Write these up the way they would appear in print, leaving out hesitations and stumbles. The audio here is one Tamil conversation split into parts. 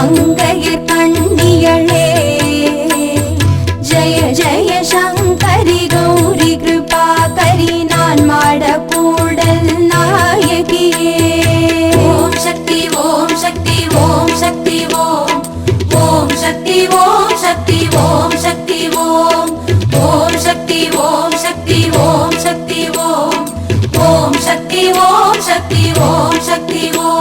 மங்கையர் கண்ணியளே ஜய ஜய சங்கரி கௌரி கிருபாகரி நான் மாட கூடல் நாயகியே ஓம் சக்தி ஓம் சக்தி ஓம் சக்தி ஓம் ஓம் சக்தி ஓம் சக்தி ஓம் சக்தி ஓம் ஓம் சக்தி ஓம் சக்தி ஓம் சக்தி ஓம் ஓம் சக்தி ஓம் சக்தி ஓம் சக்தி ஓம்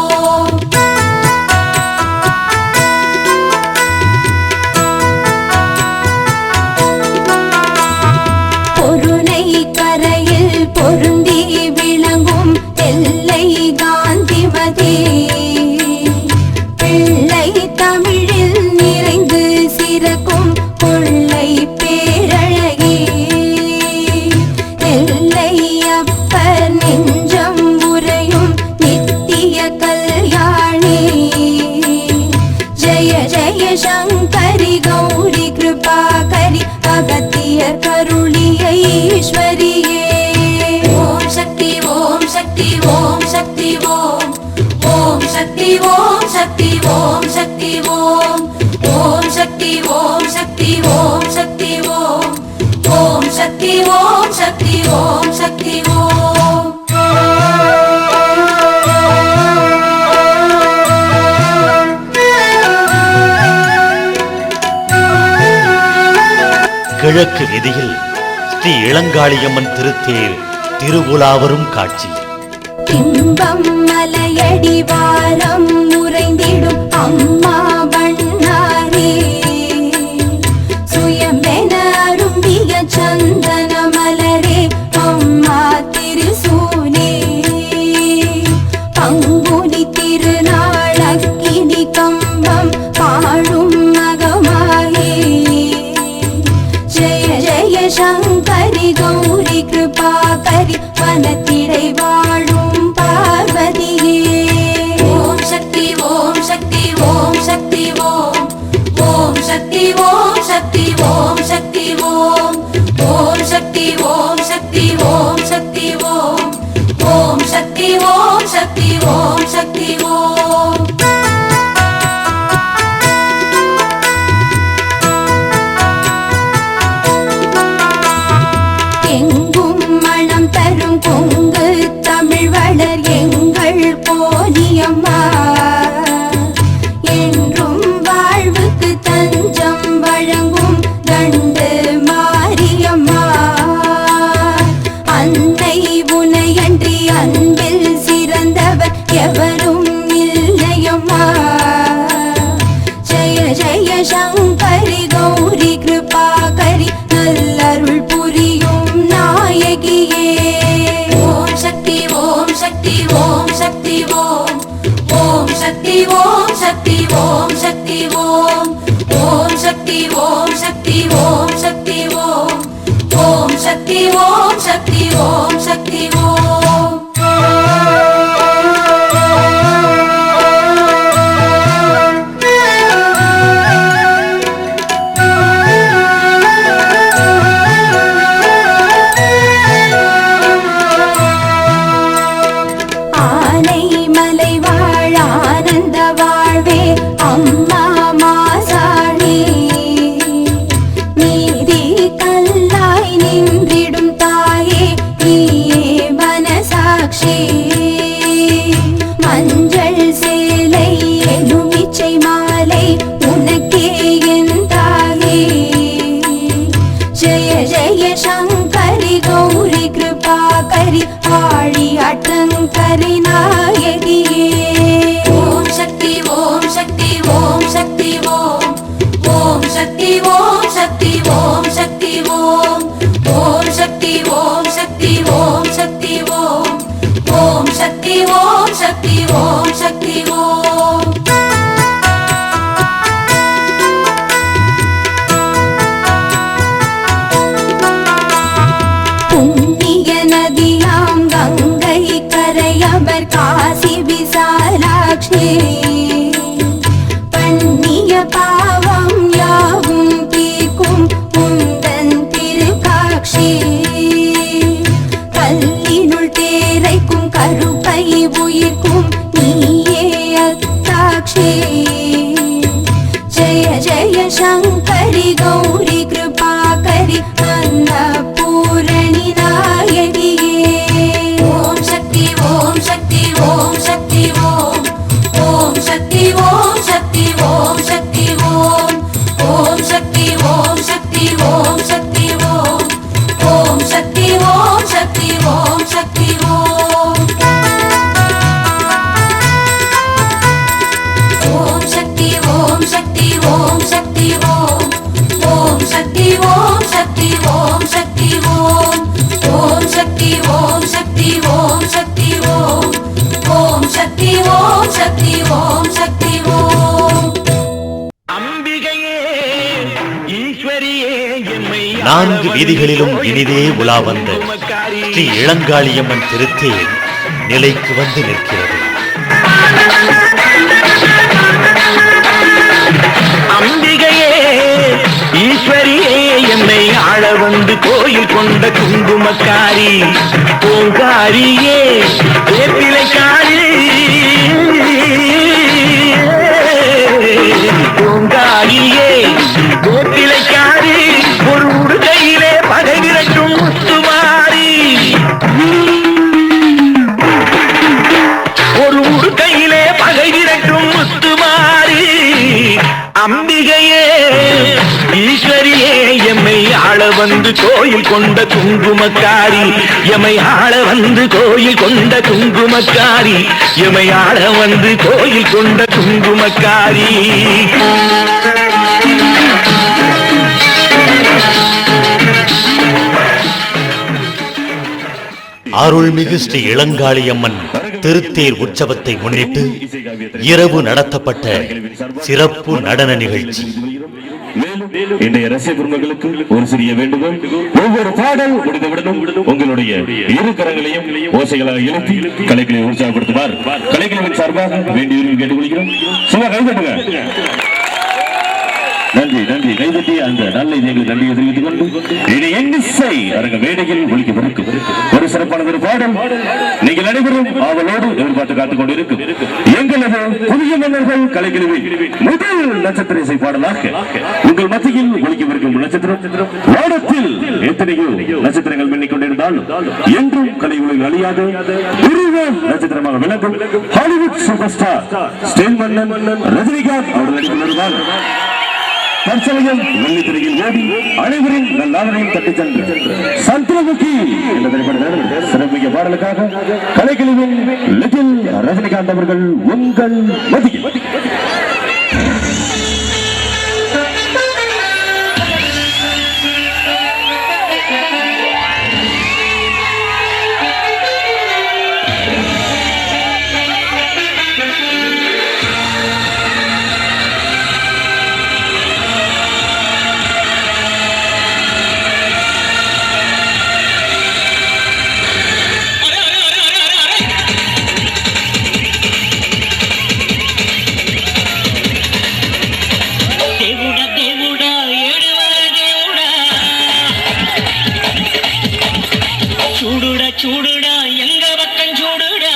பொருணை கரையில் பொருந்தி விளங்கும் எல்லை காந்திமதி பிள்ளை தமிழில் நிறைந்து சிறக்கும் கொள்ளை பேரழகி எல்லை அப்பர் நெஞ்சம் உறையும் நித்திய கல்யாணி ஜய ஜய சங்கரி கௌரி கிருபாகரி அகத்தியர் கருளிய ஈஸ்வரியே ஓம் சக்தி ஓம் சக்தி ஓம் சக்தி ஓம் ஓம் சக்தி ஓம் சக்தி ஓம் சக்தி ஓம் ஓம் சக்தி ஓம் சக்தி ஓம் சக்தி ஓம் ஓம் சக்தி ஓம் சக்தி ஓம் சக்தி ஓம் கிழக்கு வீதியில் ஸ்ரீ இளங்காளியம்மன் திருத்தேர் திருவுலாவரும் காட்சி இன்பம் மலையடி வாரம் உறைந்திடும் அம்மா பண்ணாரே சுயமென அரும்பிய சந்தன மலரே அம்மா திருசூலே பங்குனி திருநாள் அக்கினி கம்பம் பாடும் மகமாயே ஜய ஜய சங்கரி கௌரி கிருபாகரி வனத்திடை வாழும் பார்வதியே ஓம் சக்தி ஓம் சக்தி ஓம் சக்தி ஓம் ஓம் சக்தி ஓம் சக்தி ஓம் சக்தி ஓம் ஓம் சக்தி ஓம் சக்தி ஓம் சக்தி ஓம் ஓம் சக்தி ஓம் சக்தி ஓம் சக்தி ஓம் எங்கும் மனம் தரும் கொங்கு தமிழ் வளர் எங்கள் போலியம்மா என்றும் வாழ்வுக்கு தஞ்சம் வழங்கும் கண்டு மாரியம்மா அன்னை உனையன்றி அன்பில் சிறந்தவர் எவரும் இல்லையம்மா ஜய ஜய சங்கரி கௌரி கிருபாகரி நல்லருள் புரியும் நாயகியே ஓம் சக்தி ஓம் சக்தி ஓம் சக்தி ஓம் ஓம் சக்தி ஓம் சக்தி ஓம் சக்தி ஓம் ஓம் சக்தி ஓம் சக்தி ஓம் சக்தி ஓம் ஓம் சக்தி ஓம் சக்தி ஓம் சக்தி ஓம் ஆனை மலை வாழ் ஆனந்த வாழ்வே அம்மா மாசாணி நீதி கல்லாய் நின்றிடும் தாயே நீயே மனசாட்சி மஞ்சள் சேலை எலுமிச்சை மாலை உனக்கே என் தாயே ஜய ஜய சங்கரி கௌரி கிருபாகரி ஆழி அட்டங்கரி நாயகியே ஓம் சக்தி ஓம் சக்தி ஓம் சக்தி ஓம் ஓம் சக்தி ஓம் சக்தி ஓம் சக்தி ஓம் ஓம் சக்தி ஓம் சக்தி ஓம் சக்தி ஓம் ஓம் சக்தி ஓம் சக்தி ஓம் சக்தி ஓம் புண்ணிய நதியாம் கங்கை கரையவர் காசி விசாலாட்சி பண்ணிய பாவம் யாவும் தீர்க்கும் உந்தன் திருக்காட்சி கல்லினுள் தேரைக்கும் கருப்பை உயிர்க்கும் நீயே அத்தாட்சி शङ्करि गौरि कृपाकरि अन्नपूरणि नायकिये ॐ शक्ति ॐ शक्ति ॐ शक्ति ॐ शक्ति ॐ शक्ति ॐ शक्ति ॐ शक्ति ॐ शक्ति ॐ शक्ति ॐ शक्ति ॐ शक्ति ॐ शक्ति நான்கு வீதிகளிலும் இனிதே உலா வந்த ஸ்ரீ இளங்காளியம்மன் திருத்தேர் நிலைக்கு வந்து நிற்கிறது. அம்பிகையே ஈஸ்வரியே என்னை ஆள வந்து கோயில் கொண்ட குங்குமக்காரி பூங்காரியே வேப்பிலைக்காரி பூங்காரியே வேப்பிலைக்காரி ஒரு உடுகையிலே பகை விரட்டும் முத்துமாரி ஒரு உடுகையிலே பகை விரட்டும் முத்துமாரி அம்பிகையே ஈஸ்வரியே எம்மை ஆள வந்து கோயில் கொண்ட குங்குமக்காரி எம்மை ஆள வந்து கோயில் கொண்ட குங்குமக்காரி எம்மை ஆள வந்து கோயில் கொண்ட குங்குமக்காரி அருள்மிகு ஸ்ரீ இளங்காளியம்மன் திருத்தேர் உற்சவத்தை முன்னிட்டு இரவு நடத்தப்பட்ட சிறப்பு நடன நிகழ்ச்சி. இன்றைய ரசிக குடும்பங்களுக்கு ஒரு சிறிய வேண்டுகோள், ஒவ்வொரு பாடல் முடிந்தவுடனும் உங்களுடைய இரு கரங்களையும் ஓசைகளாக எழுப்பி கலைகளை உற்சாகப்படுத்துவார் கலைகளின் சார்பாக வேண்டியவர்கள் கேட்டுக்கொள்கிறோம். சும்மா கைதட்டுங்க. நன்றி நன்றி கைதட்டி அந்த நல்ல இதயங்களுக்கு நன்றியை தெரிவித்துக் கொண்டு இனி எண்ணிசை அரங்க மேடையில் ஒலிக்கவிருக்கும் ஒரு சிறப்பான ஒரு பாடல் நீங்கள் அனைவரும் அவளோடு எதிர்பார்த்து காத்துக் கொண்டிருக்கும் எங்களது புதிய மன்னர்கள் கலைக்குழுவின் முதல் நட்சத்திர இசை பாடலாக உங்கள் மத்தியில் ஒலிக்கவிருக்கும் நட்சத்திரம் வானத்தில் எத்தனையோ நட்சத்திரங்கள் மின்னிக் கொண்டிருந்தாலும் என்றும் கலைக்குழுவில் அழியாத உருவம் நட்சத்திரமாக விளங்கும் ஹாலிவுட் சூப்பர் ஸ்டார் ஸ்டேல் மன்னன் ரஜினிகாந்த் அவர்கள் நடித்து வருவார். தற்சமயம் வெள்ளித்திரையில் ஓடி அனைவரின் நல்லாதனையும் தட்டிச் சென்று சந்திரமுகி என்ற திரைப்பட சிறப்பிக்க பாடலுக்காக கலைக்குழுவின் லிட்டில் ரஜினிகாந்த் அவர்கள் உங்கள் மத்தியில். சூடுடா எங்க பக்கம் சூடுடா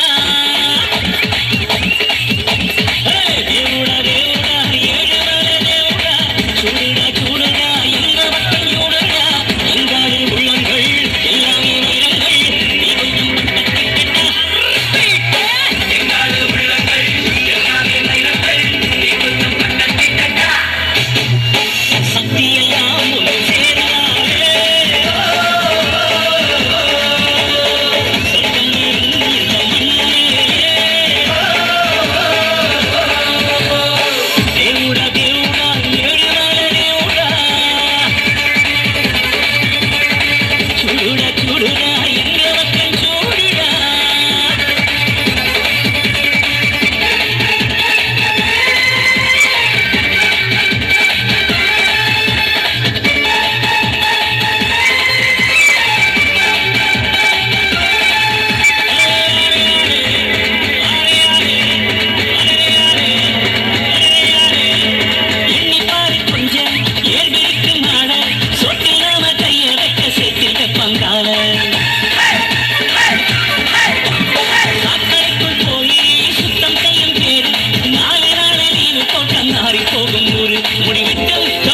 தேவுடா தேவுடா ஏழுமலை தேவுடா சூடுடா எங்க பக்கம் சூடுடா எங்காடு உள்ளங்கள் எல்லாமே வைரங்கள் எங்காடு உள்ளங்கள் எல்லாமே வைரங்கள் சக்தியெல்லாம் ஒன்று சேரலாமே போகும் முடிவிட்டு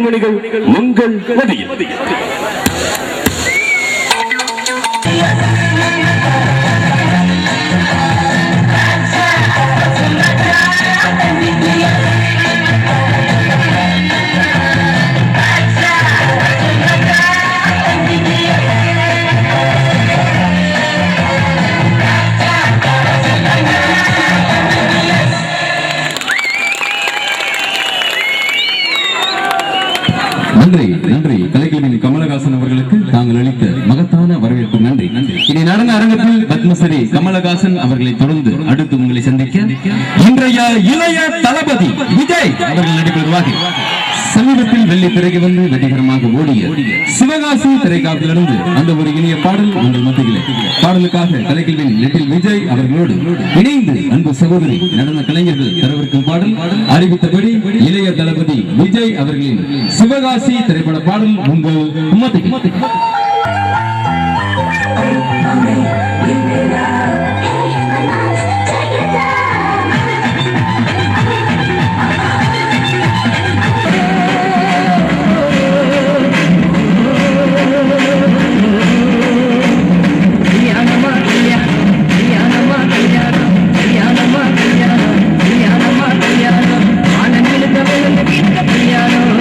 கண்மணிகள் உங்கள் மதியில். நன்றி நன்றி கலைஞரின் கமலஹாசன் அவர்களுக்கு தாங்கள் அளித்த மகத்தான வரவேற்பு நன்றி நன்றி. இனி நடன அரங்கத்தில் பத்மஸ்ரீ கமலஹாசன் அவர்களை தொடர்ந்து அடுத்து உங்களை சந்திக்க இன்றைய இளைய தளபதி விஜய் அவர்கள் நடிப்பதாக சமீபத்தில் வெள்ளி திரைக்கு வந்து வெற்றிகரமாக ஓடிய சிவகாசி திரைக்காப்பிலிருந்து அந்த ஒரு இனிய பாடல் உங்கள் மத்தியிலே பாடலுக்காக கலைஞரின் லிட்டில் விஜய் அவர்களோடு இணைந்து அன்பு சகோதரி நடன கலைஞர்கள் தரவிருக்கும் பாடல் அறிவித்தபடி இளைய தளபதி விஜய் அவர்களின் சிவகாசி திரைப்பட பாடல் உங்கள் மத்தியில். கல்யாணம்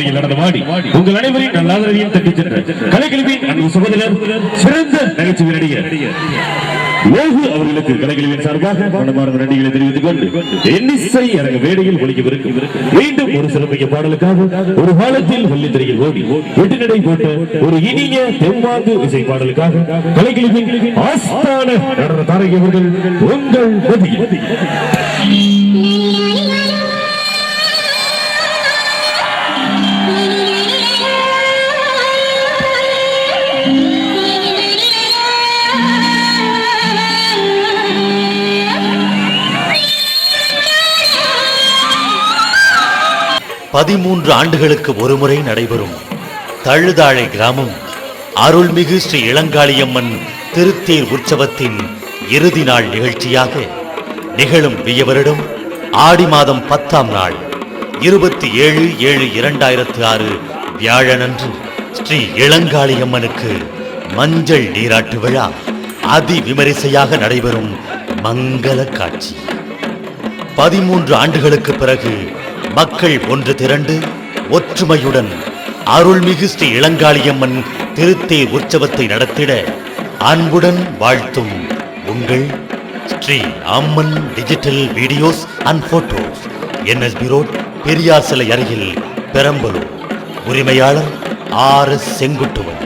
முறையில் நடந்தவாடி உங்கள் அனைவரின் நல்ல ஆதரவையும் தட்டி சென்ற கலைக்கல்வியின் அன்பு சகோதரர் சிறந்த நகைச்சுவை நடிகர் லோகு அவர்களுக்கு கலைக்கல்வியின் சார்பாக மனமார்ந்த நன்றிகளை தெரிவித்துக் கொண்டு எண்ணிசை அரங்க வேடையில் ஒழிக்கவிருக்கும் மீண்டும் ஒரு சிறப்பிக்க பாடலுக்காக ஒரு காலத்தில் வெள்ளித்திரையில் ஓடி வெட்டு நடை போட்ட ஒரு இனிய தெம்மாங்கு இசை பாடலுக்காக கலைக்கல்வியின் ஆஸ்தான நடன தாரகி அவர்கள் உங்கள் மதி பதிமூன்று ஆண்டுகளுக்கு ஒருமுறை நடைபெறும் தழுதாழை கிராமம் அருள்மிகு ஸ்ரீ இளங்காளியம்மன் திருத்தேர் உற்சவத்தின் இறுதி நாள் நிகழ்ச்சியாக நிகழும் வியவரிடம் ஆடி மாதம் 10ஆம் நாள் 27/7/2006 வியாழனன்று ஸ்ரீ இளங்காளியம்மனுக்கு மஞ்சள் நீராட்டு விழா அதி விமரிசையாக நடைபெறும் மங்கள காட்சி. 13 ஆண்டுகளுக்கு பிறகு மக்கள் ஒன்று திரண்டு ஒற்றுமையுடன் அருள்மிகு ஸ்ரீ இளங்காளியம்மன் திருத்தேர் உற்சவத்தை நடத்திட அன்புடன் வாழ்த்தும் உங்கள் Sri Amman digital videos and photos, NSB road, Periyar சிலை அருகில், பெரம்பலூர். உரிமையாளர் RS செங்குட்டுவன்.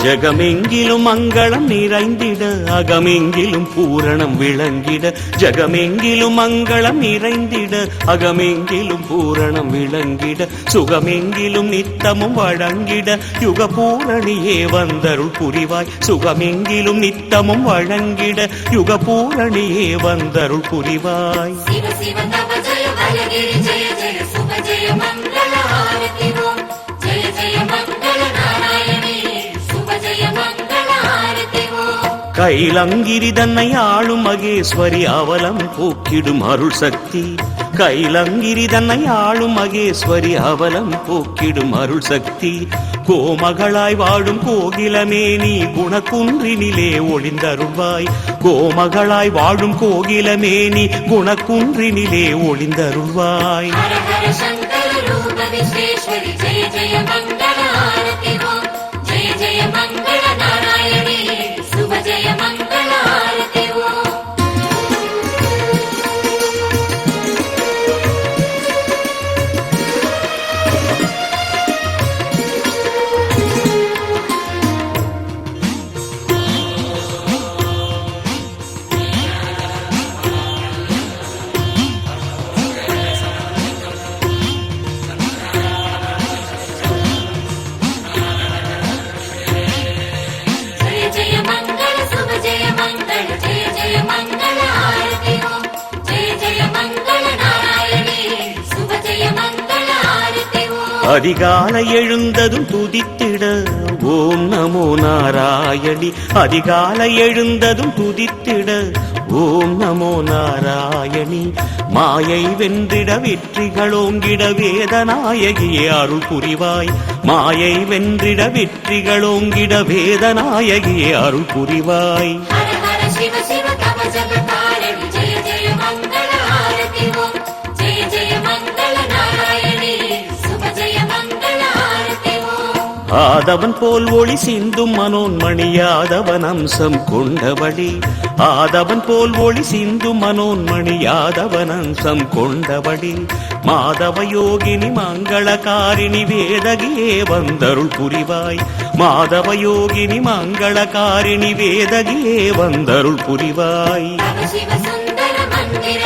ஜகமெங்கிலும் மங்களம் நிறைந்திட அகமெங்கிலும் பூரணம் விளங்கிட ஜகமெங்கிலும் மங்களம் நிறைந்திட அகமெங்கிலும் பூரணம் விளங்கிட சுகமெங்கிலும் நித்தமும் வழங்கிட யுக பூரணியே வந்தருள் புரிவாய் சுகமெங்கிலும் நித்தமும் வழங்கிட யுக பூரணியே வந்தருள் புரிவாய் शिव शिव तव जय बलगिरि जय जय शुभ जय मंगल आरती ओम जय जय मंगल नारायणी शुभ जय मंगल आरती ओम கைலங்கிரி தன்னை ஆளும் மகேஸ்வரி அவலம் போக்கிடும் அருள் சக்தி கைலங்கிரி தன்னை ஆளும் மகேஸ்வரி அவலம் போக்கிடும் அருள் சக்தி கோமகளாய் வாழும் கோகிலமே நீ குணக்குன்றினிலே ஒளிந்தருள்வாய் கோமகளாய் வாழும் கோகிலமே நீ குணக்குன்றினிலே ஒளிந்தருள்வாய் हर हर शंकर रूप विश्वेश्वरी जय जय मंगल आरती ओम जय जय मंगल नारायणी शुभ जय मंगल आरती ओम जय जय मंगल शुभ जय मंगल जय जय मंगल आरती ओम जय जय मंगल नारायणी शुभ जय मंगल आरती ओम அதிகாலை எழுந்ததும் துதித்திட ஓம் நமோ நாராயணி அதிகாலை எழுந்ததும் துதித்திட ஓம் நமோ நாராயணி மாயை வென்றிட வெற்றிகளோங்கிட வேதநாயகியே அருள் புரிவாய் மாயை வென்றிட வெற்றிகளோங்கிட வேதநாயகியே அருள் புரிவாய் हर हर शिव शिव तव जग कारिणि जय जय मंगल आरती ओम जय जय मंगल नारायणी शुभ जय मंगल आरती ओम ஆதவன் போல் ஒளி சிந்தும் மனோன்மணி யாதவன் அம்சம் கொண்டவளி ஆதவன் போல் ஒளி சிந்தும் மனோன்மணி யாதவன் அம்சம் கொண்டவளி மாதவ யோகினி மங்களகாரிணி வேதகியே வந்தருள் புரிவாய் மாதவ யோகினி மங்களகாரிணி வேதகியே வந்தருள் புரிவாய் तव शिव सुंदर मंदिर